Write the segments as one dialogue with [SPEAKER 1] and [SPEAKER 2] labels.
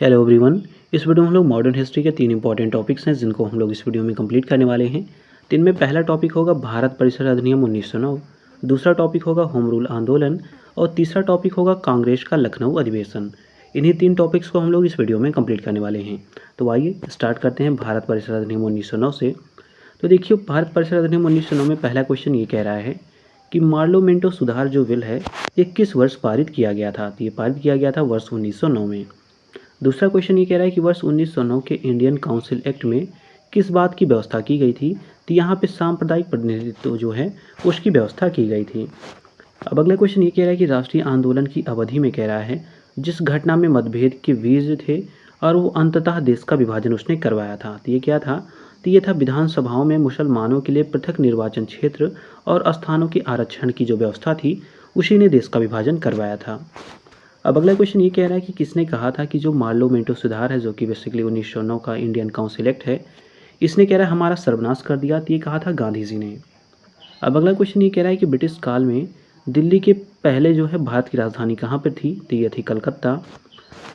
[SPEAKER 1] Hello everyone. इस video में हम लोग मॉडर्न हिस्ट्री के 3 इंपॉर्टेंट टॉपिक्स हैं जिनको हम लोग इस वीडियो में कंप्लीट करने वाले हैं। तो इनमें पहला टॉपिक होगा भारत परिसर अधिनियम 1909, दूसरा टॉपिक होगा होम रूल आंदोलन और तीसरा टॉपिक होगा कांग्रेस का लखनऊ अधिवेशन। इन्हीं 3 टॉपिक्स को हम लोग इस वीडियो में कंप्लीट करने वाले हैं। तो आइए स्टार्ट करते हैं भारत परिसर अधिनियम 1909 से। तो देखिए, भारत परिसर अधिनियम 1909 में पहला क्वेश्चन ये कह रहा है कि मार्लोमेंटो सुधार जो बिल है ये किस वर्ष पारित किया गया था। तो ये पारित किया गया था वर्ष 1909 में। दूसरा क्वेश्चन ये कह रहा है कि वर्ष 1909 के इंडियन काउंसिल एक्ट में किस बात की व्यवस्था की गई थी। तो यहाँ पे सांप्रदायिक प्रतिनिधित्व जो है उसकी व्यवस्था की गई थी। अब अगला क्वेश्चन ये कह रहा है कि राष्ट्रीय आंदोलन की अवधि में कह रहा है जिस घटना में मतभेद के बीज थे और वो अंततः देश का विभाजन उसने करवाया था। तो ये क्या था? तो ये था विधानसभाओं में मुसलमानों के लिए पृथक निर्वाचन क्षेत्र और स्थानों के आरक्षण की जो व्यवस्था थी उसी ने देश का विभाजन करवाया था। अब अगला क्वेश्चन ये कह रहा है कि किसने कहा था कि जो मार्लोमेंटो सुधार है जो कि बेसिकली 1909 का इंडियन काउंसिल एक्ट है, इसने कह रहा है हमारा सर्वनाश कर दिया। तो ये कहा था गांधी जी ने। अब अगला क्वेश्चन ये कह रहा है कि ब्रिटिश काल में दिल्ली के पहले जो है भारत की राजधानी कहाँ पर थी। तो ये थी कलकत्ता।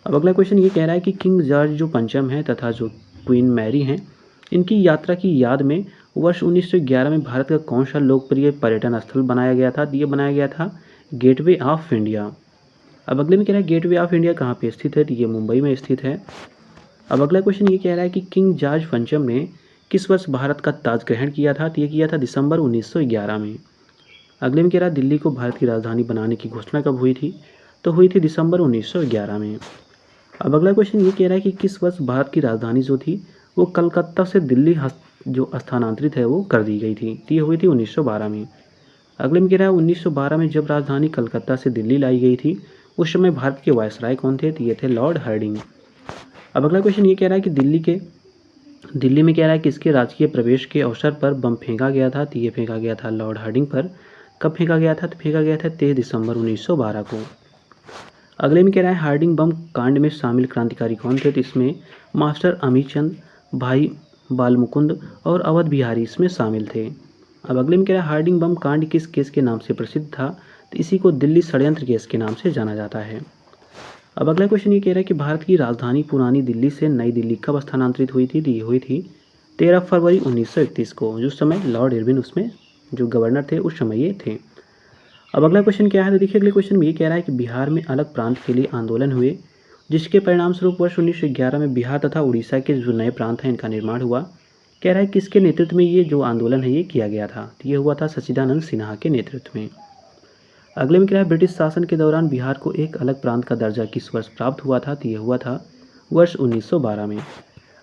[SPEAKER 1] अब अगला क्वेश्चन ये कह रहा है कि किंग जॉर्ज जो पंचम है तथा जो क्वीन मैरी हैं, इनकी यात्रा की याद में वर्ष 1911 में भारत का कौन सा लोकप्रिय पर्यटन स्थल बनाया गया था। तो ये बनाया गया था गेटवे ऑफ इंडिया। अब अगले में कह रहा है गेटवे ऑफ इंडिया कहाँ पे स्थित है। तो ये मुंबई में स्थित है। अब अगला क्वेश्चन ये कह रहा है कि किंग जॉर्ज पंचम ने किस वर्ष भारत का ताज ग्रहण किया था। तो ये किया था दिसंबर 1911 में। अगले में कह रहा है दिल्ली को भारत की राजधानी बनाने की घोषणा कब हुई थी। तो हुई थी दिसंबर 1911 में। अब अगला क्वेश्चन ये कह रहा है कि किस वर्ष भारत की राजधानी जो थी वो कलकत्ता से दिल्ली जो स्थानांतरित है वो कर दी गई थी। तो ये हुई थी 1912 में। अगले में कह रहा है 1912 में जब राजधानी कलकत्ता से दिल्ली लाई गई थी उस समय भारत के वायसराय कौन थे। तो ये थे लॉर्ड हार्डिंग। अब अगला क्वेश्चन ये कह रहा है कि दिल्ली में कह रहा है कि इसके राजकीय प्रवेश के अवसर पर बम फेंका गया था। तो ये फेंका गया था लॉर्ड हार्डिंग पर। कब फेंका गया था? तो फेंका गया था 23 दिसंबर 1912 को। अगले में कह रहा है हार्डिंग बम कांड में शामिल क्रांतिकारी कौन थे। तो इसमें मास्टर अमीचंद, भाई बालमुकुंद और अवध बिहारी इसमें शामिल थे। अब अगले में कह रहा है हार्डिंग बम कांड किस केस के नाम से प्रसिद्ध था। तो इसी को दिल्ली षड्यंत्र केस के नाम से जाना जाता है। अब अगला क्वेश्चन ये कह रहा है कि भारत की राजधानी पुरानी दिल्ली से नई दिल्ली कब स्थानांतरित हुई थी। तो ये हुई थी 13 फरवरी 1931 को, जिस समय लॉर्ड इरविन उसमें जो गवर्नर थे उस समय ये थे। अब अगला क्वेश्चन क्या है? तो देखिए अगले क्वेश्चन में ये कह रहा है कि बिहार में अलग प्रांत के लिए आंदोलन हुए जिसके परिणाम स्वरूप वर्ष 1911 में बिहार तथा उड़ीसा के जो नए प्रांत हैं इनका निर्माण हुआ। कह रहा है किसके नेतृत्व में ये जो आंदोलन है ये किया गया था। तो ये हुआ था सच्चिदानंद सिन्हा के नेतृत्व में। अगले में क्या है? ब्रिटिश शासन के दौरान बिहार को एक अलग प्रांत का दर्जा किस वर्ष प्राप्त हुआ था। तो ये हुआ था वर्ष 1912 में।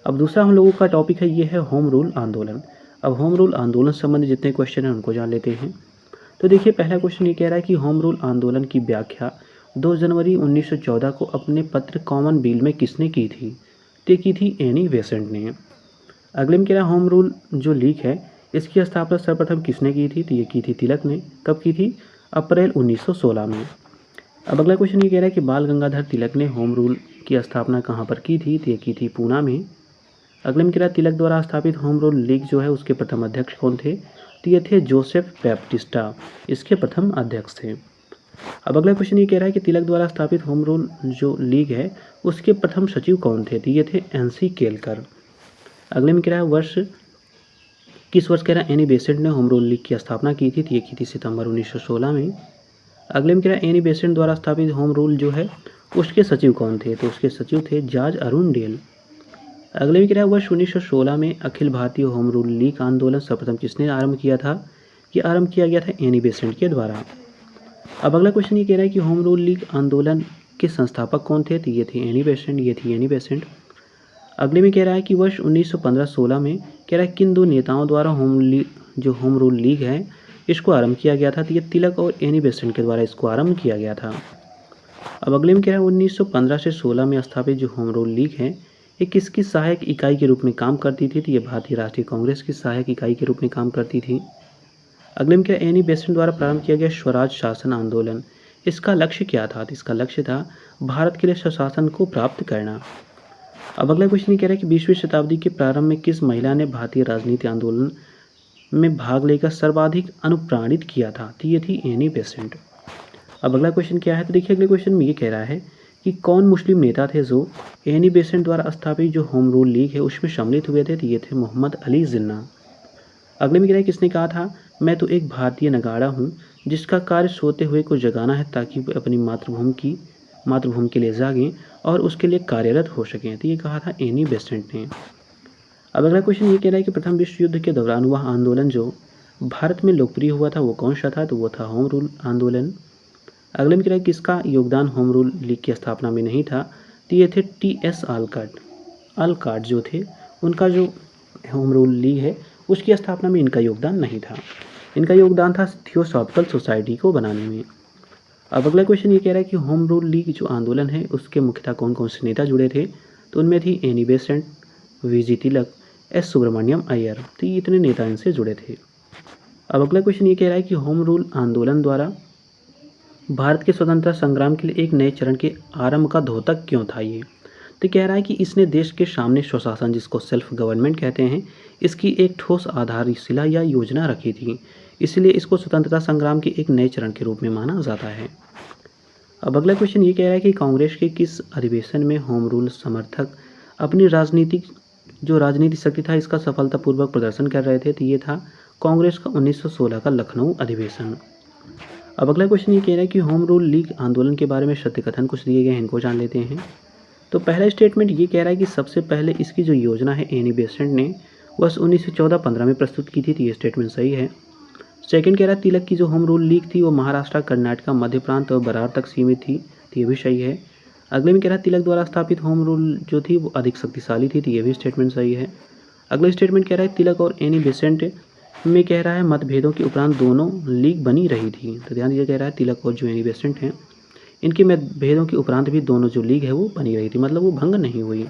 [SPEAKER 1] अब दूसरा हम लोगों का टॉपिक है ये है होम रूल आंदोलन। अब होम रूल आंदोलन से संबंधित जितने क्वेश्चन हैं उनको जान लेते हैं। तो देखिए पहला क्वेश्चन ये कह रहा है कि होम रूल आंदोलन की व्याख्या 2 जनवरी 1914 को अपने पत्र कॉमन बिल में किसने की थी। तो ये की थी एनी बेसेंट ने। अगले में कह रहा है होम रूल जो लीग है इसकी स्थापना सर्वप्रथम किसने की थी। तो ये की थी तिलक ने। कब की थी? अप्रैल 1916 में। अब अगला क्वेश्चन ये कह रहा है कि बाल गंगाधर तिलक ने होम रूल की स्थापना कहाँ पर की थी। तो ये की थी पूना में। अगले में कह रहा है तिलक द्वारा स्थापित होम रूल लीग जो है उसके प्रथम अध्यक्ष कौन थे। तो ये थे जोसेफ बैप्टिस्टा, इसके प्रथम अध्यक्ष थे। अब अगला क्वेश्चन ये कह रहा है कि तिलक द्वारा स्थापित होम रूल जो लीग है उसके प्रथम सचिव कौन थे। तो ये थे एनसी केलकर। अगले में कह रहा है किस वर्ष कह रहा है एनी बेसेंट ने होम रूल लीग की स्थापना की थी। तो ये की थी सितंबर 1916 में। अगले में कह रहा है एनी बेसेंट द्वारा स्थापित होम रूल जो है उसके सचिव कौन थे। तो उसके सचिव थे जॉर्ज अरुणडेल। अगले में कह रहा है वर्ष 1916 में Akhil Bharatiya home rule league आंदोलन सर्वप्रथम किसने आरंभ किया था। ये आरंभ किया गया था एनी बेसेंट के द्वारा। अब अगला क्वेश्चन ये कह रहा है कि होम रूल लीग आंदोलन के संस्थापक कौन थे। तो ये थे एनी बेसेंट, ये थी एनी बेसेंट। अगले में कह रहा है कि वर्ष 1915-16 में कह रहा है किन 2 नेताओं द्वारा होम रूल लीग है इसको आरंभ किया गया था। तो ये तिलक और एनी बेसेंट के द्वारा इसको आरंभ किया गया था। अब अगले में कह रहा है 1915 से 16 में स्थापित जो होम रूल लीग है ये किसकी सहायक इकाई के रूप में काम करती थी। तो ये भारतीय राष्ट्रीय कांग्रेस की सहायक इकाई के रूप में काम करती थी। अगले में क्या एनी बेसेंट द्वारा प्रारंभ किया गया स्वराज शासन आंदोलन, इसका लक्ष्य क्या था। तो इसका लक्ष्य था भारत के लिए स्वशासन को प्राप्त करना। अब अगला क्वेश्चन ये कह रहा है कि 20वीं शताब्दी के प्रारंभ में किस महिला ने भारतीय राजनीति आंदोलन में भाग लेकर सर्वाधिक अनुप्राणित किया था। तो ये थी एनी बेसेंट। अब अगला क्वेश्चन क्या है? तो देखिए अगले क्वेश्चन में ये कह रहा है कि कौन मुस्लिम नेता थे जो एनी बेसेंट द्वारा स्थापित जो होम रूल लीग है उसमें सम्मिलित हुए थे, तो ये थे मोहम्मद अली जिन्ना। अगले में कह रहा है किसने कहा था, मैं तो एक भारतीय नगाड़ा हूँ जिसका कार्य सोते हुए को जगाना है ताकि वे अपनी मातृभूमि के लिए जागें और उसके लिए कार्यरत हो सकें। तो ये कहा था एनी बेसेंट ने। अब अगला क्वेश्चन ये कह रहा है कि प्रथम विश्व युद्ध के दौरान हुआ आंदोलन जो भारत में लोकप्रिय हुआ था वो कौन सा था, तो वो था होम रूल आंदोलन। अगले में कह रहा है किसका योगदान होम रूल लीग की स्थापना में नहीं था, तो ये थे टी.एस. आलकाट जो थे, उनका जो होम रूल लीग है उसकी स्थापना में इनका योगदान नहीं था। इनका योगदान था थियोसॉफिकल सोसाइटी को बनाने में। अब अगला क्वेश्चन ये कह रहा है कि होम रूल लीग जो आंदोलन है उसके मुख्यतः कौन कौन से नेता जुड़े थे, तो उनमें थी एनी बेसेंट, वी.जी. तिलक, एस. सुब्रमण्यम अय्यर। तो ये इतने नेता इनसे जुड़े थे। अब अगला क्वेश्चन ये कह रहा है कि होम रूल आंदोलन द्वारा भारत के स्वतंत्रता संग्राम के लिए एक नए चरण के आरंभ का द्योतक क्यों था ये, तो कह रहा है कि इसने देश के सामने स्वशासन जिसको सेल्फ गवर्नमेंट कहते हैं इसकी एक ठोस आधारशिला या योजना रखी थी, इसलिए इसको स्वतंत्रता संग्राम के एक नए चरण के रूप में माना जाता है। अब अगला क्वेश्चन ये कह रहा है कि कांग्रेस के किस अधिवेशन में होम रूल समर्थक अपनी राजनीतिक शक्ति था इसका सफलतापूर्वक प्रदर्शन कर रहे थे, तो ये था कांग्रेस का 1916 का लखनऊ अधिवेशन। अब अगला क्वेश्चन ये कह रहा है कि होम रूल लीग आंदोलन के बारे में सत्य कथन कुछ दिए गए हैं, इनको जान लेते हैं। तो पहला स्टेटमेंट ये कह रहा है कि सबसे पहले इसकी जो योजना है एनी बेसेंट ने वर्ष 1914-15 में प्रस्तुत की थी, तो ये स्टेटमेंट सही है। सेकंड कह रहा है तिलक की जो होम रूल लीग थी वो महाराष्ट्र, कर्नाटक, मध्य प्रांत और बरार तक सीमित थी, तो ये भी सही है। अगले में कह रहा है तिलक द्वारा स्थापित होम रूल जो थी वो अधिक शक्तिशाली थी, तो ये भी स्टेटमेंट सही है। अगला स्टेटमेंट कह रहा है तिलक और एनी बेसेंट में कह रहा है मतभेदों के उपरांत दोनों लीग बनी रही थी, तो ध्यान दीजिए कह रहा है तिलक और जो एनी बेसेंट हैं इनके मतभेदों के उपरांत भी दोनों जो लीग है वो बनी रही थी, मतलब वो भंग नहीं हुई।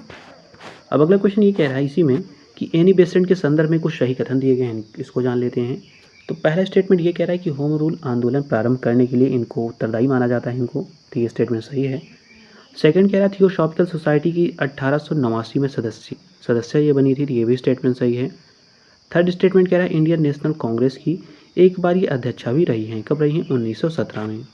[SPEAKER 1] अब अगला क्वेश्चन ये कह रहा है इसी में कि एनी बेसेंट के संदर्भ में कुछ सही कथन दिए गए हैं, इसको जान लेते हैं। तो पहला स्टेटमेंट ये कह रहा है कि होम रूल आंदोलन प्रारंभ करने के लिए इनको उत्तरदायी माना जाता है इनको, तो ये स्टेटमेंट सही है। सेकंड कह रहा है थियोसॉफिकल सोसाइटी की 1889 में सदस्य ये बनी थी, तो ये भी स्टेटमेंट सही है। थर्ड स्टेटमेंट कह रहा है इंडियन नेशनल कांग्रेस की एक बार ये अध्यक्षा भी रही हैं, कब रही हैं, 1917 में।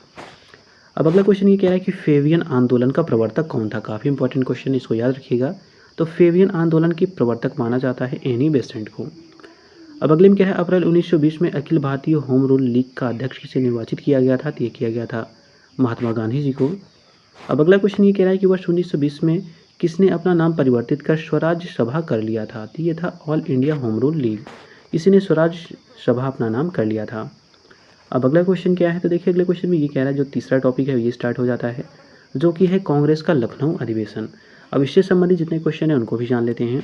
[SPEAKER 1] अब अगला क्वेश्चन ये कह रहा है कि फेवियन आंदोलन का प्रवर्तक कौन था, काफ़ी इंपॉर्टेंट क्वेश्चन, इसको याद रखिएगा। तो फेवियन आंदोलन की प्रवर्तक माना जाता है एनी बेसेंट को। अब अगले में क्या है, अप्रैल 1920 में Akhil Bharatiya home rule league का अध्यक्ष किसे निर्वाचित किया गया था, तो ये किया गया था महात्मा गांधी जी को। अब अगला क्वेश्चन ये कह रहा है कि वर्ष 1920 में किसने अपना नाम परिवर्तित कर स्वराज सभा कर लिया था, तो ये था all India home rule league, इसी ने स्वराज सभा अपना नाम कर लिया था। अब अगला क्वेश्चन क्या है, तो देखिए अगले क्वेश्चन में ये कह रहा है जो तीसरा टॉपिक है ये स्टार्ट हो जाता है जो कि है कांग्रेस का लखनऊ अधिवेशन। अब इससे संबंधित जितने क्वेश्चन हैं उनको भी जान लेते हैं।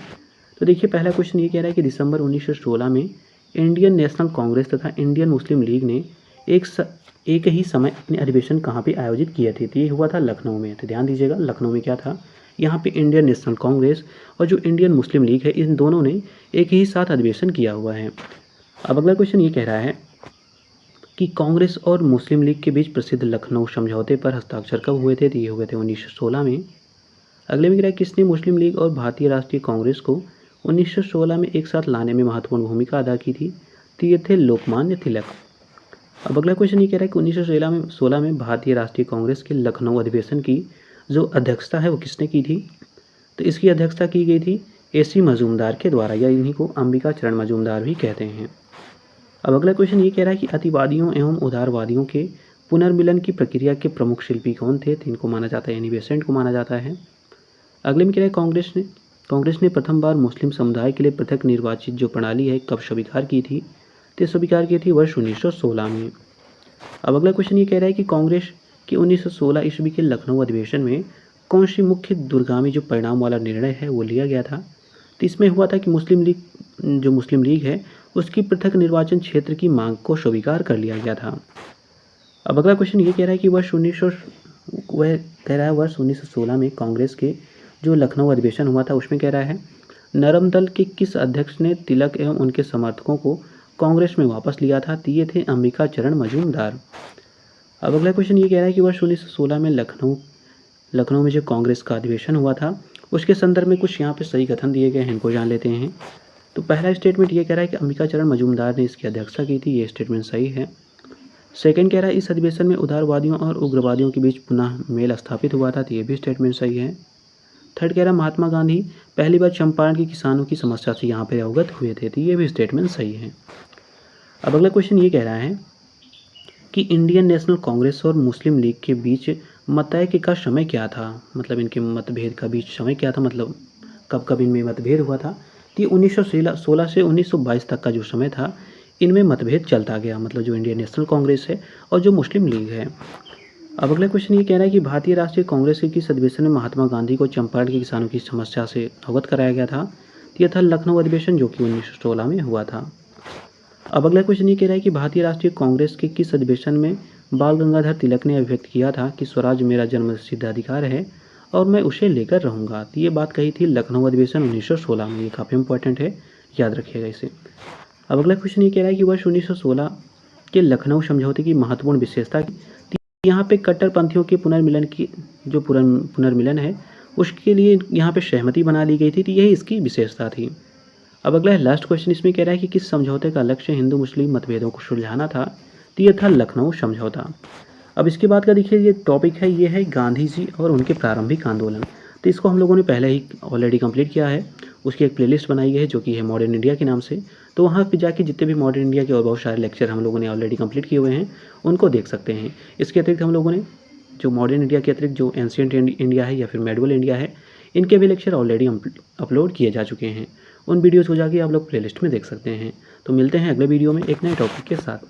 [SPEAKER 1] तो देखिए पहला क्वेश्चन ये कह रहा है कि दिसंबर 1916 में इंडियन नेशनल कांग्रेस तथा इंडियन मुस्लिम लीग ने एक ही समय अपने अधिवेशन कहाँ पे आयोजित किए थे, तो ये हुआ था लखनऊ में। तो ध्यान दीजिएगा लखनऊ में क्या था, यहाँ पे इंडियन नेशनल कांग्रेस और जो इंडियन मुस्लिम लीग है इन दोनों ने एक ही साथ अधिवेशन किया हुआ है। अब अगला क्वेश्चन ये कह रहा है कि कांग्रेस और मुस्लिम लीग के बीच प्रसिद्ध लखनऊ समझौते पर हस्ताक्षर कब हुए थे, तो ये हुए थे 1916 में। अगले में कह रहा है किसने मुस्लिम लीग और भारतीय राष्ट्रीय कांग्रेस को 1916 में एक साथ लाने में महत्वपूर्ण भूमिका अदा की थी, तो ये थे लोकमान्य तिलक। अब अगला क्वेश्चन ये कह रहा है कि 1916 में भारतीय राष्ट्रीय कांग्रेस के लखनऊ अधिवेशन की जो अध्यक्षता है वो किसने की थी, तो इसकी अध्यक्षता की गई थी A.C. मजूमदार के द्वारा, या इन्हीं को अंबिका चरण मजूमदार भी कहते हैं। अब अगला क्वेश्चन ये कह रहा है कि अतिवादियों एवं उदारवादियों के पुनर्मिलन की प्रक्रिया के प्रमुख शिल्पी कौन थे, तो इनको माना जाता है एनी बेसेंट को माना जाता है। अगले में कह रहा है कांग्रेस ने प्रथम बार मुस्लिम समुदाय के लिए पृथक निर्वाचित जो प्रणाली है कब स्वीकार की थी, तो स्वीकार की थी वर्ष 1916 में। अब अगला क्वेश्चन ये कह रहा है कि कांग्रेस के 1916 ईस्वी के लखनऊ अधिवेशन में कौन सी मुख्य दूरगामी जो परिणाम वाला निर्णय है वो लिया गया था, तो इसमें हुआ था कि मुस्लिम लीग है उसकी पृथक निर्वाचन क्षेत्र की मांग को स्वीकार कर लिया गया था। अब अगला क्वेश्चन ये कह रहा है कि वर्ष 1916 में कांग्रेस के जो लखनऊ अधिवेशन हुआ था उसमें कह रहा है नरम दल के किस अध्यक्ष ने तिलक एवं उनके समर्थकों को कांग्रेस में वापस लिया था, तो ये थे अंबिका चरण मजूमदार। अब अगला क्वेश्चन ये कह रहा है कि वर्ष 1916 में लखनऊ में जो कांग्रेस का अधिवेशन हुआ था उसके संदर्भ में कुछ यहाँ पे सही कथन दिए गए हैं, इनको जान लेते हैं। तो पहला स्टेटमेंट ये कह रहा है कि अंबिका चरण मजूमदार ने इसकी अध्यक्षता की थी, ये स्टेटमेंट सही है। सेकंड कह रहा है इस अधिवेशन में उदारवादियों और उग्रवादियों के बीच पुनः मेल स्थापित हुआ था, तो ये भी स्टेटमेंट सही है। थर्ड कह रहा है महात्मा गांधी पहली बार चंपारण के किसानों की समस्या से यहाँ पर अवगत हुए थे, तो ये भी स्टेटमेंट सही है। अब अगला क्वेश्चन ये कह रहा है कि इंडियन नेशनल कांग्रेस और मुस्लिम लीग के बीच मतैक्य का समय क्या था, मतलब इनके मतभेद का बीच समय क्या था, मतलब कब कब इनमें मतभेद हुआ था। तो ये 1916 से 1922 तक का जो समय था, इनमें मतभेद चलता गया, मतलब जो इंडियन नेशनल कांग्रेस है और जो मुस्लिम लीग है। अब अगला क्वेश्चन ये कह रहा है कि भारतीय राष्ट्रीय कांग्रेस के किस अधिवेशन में महात्मा गांधी को चंपारण के किसानों की समस्या से अवगत कराया गया था। तो यह था लखनऊ अधिवेशन, जो कि 1916 में हुआ था। अब अगला क्वेश्चन ये कह रहा है कि भारतीय राष्ट्रीय कांग्रेस के किस अधिवेशन में बाल गंगाधर तिलक ने अभिव्यक्त किया था कि स्वराज मेरा जन्मसिद्ध अधिकार है और मैं उसे लेकर रहूँगा। तो ये बात कही थी लखनऊ अधिवेशन 1916 में, ये काफ़ी इंपॉर्टेंट है, याद रखिएगा इसे। अब अगला क्वेश्चन ये कह रहा है कि वर्ष 1916 के लखनऊ समझौते की महत्वपूर्ण विशेषता, यहाँ पे कट्टरपंथियों के पुनर्मिलन की जो पुनर्मिलन है उसके लिए यहाँ पे सहमति बना ली गई थी, तो यही इसकी विशेषता थी। अब अगला है लास्ट क्वेश्चन, इसमें कह रहा है कि किस समझौते का लक्ष्य हिंदू मुस्लिम मतभेदों को सुलझाना था। तो ये था लखनऊ समझौता। अब इसके बाद का देखिए ये टॉपिक है, ये है गांधी जी और उनके प्रारंभिक आंदोलन। तो इसको हम लोगों ने पहले ही ऑलरेडी कंप्लीट किया है, उसकी एक प्लेलिस्ट बनाई गई है जो कि है मॉडर्न इंडिया के नाम से। तो वहाँ पे जाके जितने भी मॉडर्न इंडिया के और बहुत सारे लेक्चर हम लोगों ने ऑलरेडी कंप्लीट किए हुए हैं, उनको देख सकते हैं। इसके अतिरिक्त हम लोगों ने जो मॉडर्न इंडिया के अतिरिक्त जो एंशिएंट इंडिया है या फिर मेडिवल इंडिया है, इनके भी लेक्चर ऑलरेडी अपलोड किए जा चुके हैं। उन वीडियोज़ को जाके आप लोग प्लेलिस्ट में देख सकते हैं। तो मिलते हैं अगले वीडियो में एक नए टॉपिक के साथ।